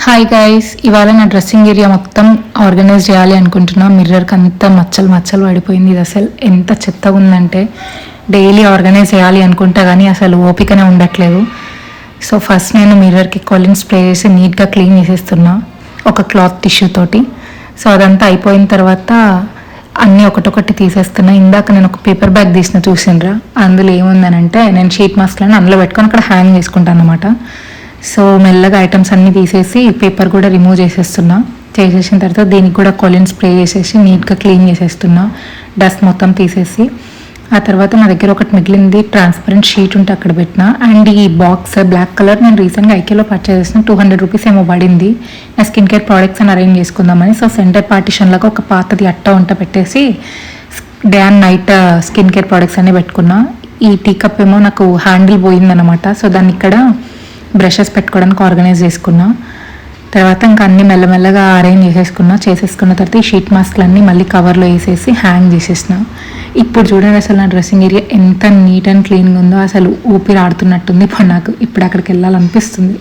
Hi guys, ఇవాళ నా dressing area మొత్తం ఆర్గనైజ్ చేయాలి అనుకుంటున్నా. మిర్రర్కి అంతా మచ్చలు మచ్చలు పడిపోయింది. ఇది అసలు ఎంత చెత్తగా ఉందంటే డైలీ ఆర్గనైజ్ చేయాలి అనుకుంటా కానీ అసలు ఓపికనే ఉండట్లేదు. సో ఫస్ట్ నేను మిర్రర్కి కొలిన్ స్ప్రే చేసి నీట్గా క్లీన్ చేసేస్తున్నా ఒక క్లాత్ టిష్యూ తోటి. సో అదంతా అయిపోయిన తర్వాత అన్నీ ఒకటొకటి తీసేస్తున్నా. ఇందాక నేను ఒక పేపర్ బ్యాగ్ తీసిన చూసిండ్రా, అందులో ఏముందనంటే నేను షీట్ మాస్క్లను అందులో పెట్టుకొని అక్కడ హ్యాంగ్ చేసుకుంటాను అనమాట. సో మెల్లగా ఐటమ్స్ అన్నీ తీసేసి పేపర్ కూడా రిమూవ్ చేసేసిన తర్వాత దీనికి కూడా కొలిన్ స్ప్రే చేసేసి నీట్గా క్లీన్ చేసేస్తున్నా, డస్ట్ మొత్తం తీసేసి. ఆ తర్వాత నా దగ్గర ఒకటి మిగిలింది ట్రాన్స్పరెంట్ షీట్ ఉంటే అక్కడ పెట్టిన. అండ్ ఈ బాక్స్ బ్లాక్ కలర్ నేను రీసెంట్గా ఐకేలో పర్చేస్ చేసిన, 200 రూపీస్ ఏమో పడింది. నా స్కిన్ కేర్ ప్రోడక్ట్స్ అని అరేంజ్ చేసుకుందామని. సో సెంటర్ పార్టిషన్ లాగా ఒక పాతది అట్ట ఉంట పెట్టేసి day and night skin care products అన్నీ పెట్టుకున్నా. ఈ టీ కప్ ఏమో నాకు హ్యాండిల్ పోయిందనమాట. సో దాన్ని ఇక్కడ బ్రషెస్ పెట్టుకోవడానికి ఆర్గనైజ్ చేసుకున్నా. తర్వాత ఇంకా అన్నీ మెల్లమెల్లగా అరేంజ్ చేసేసుకున్న తర్వాత ఈ షీట్ మాస్క్లన్నీ మళ్ళీ కవర్లో వేసేసి హ్యాంగ్ చేసేసిన. ఇప్పుడు చూడండి అసలు నా డ్రెస్సింగ్ ఏరియా ఎంత నీట్ అండ్ క్లీన్గా ఉందో. అసలు ఊపిరి ఆడుతున్నట్టుంది ఇప్పుడు నాకు. ఇప్పుడు అక్కడికి వెళ్ళాలనిపిస్తుంది.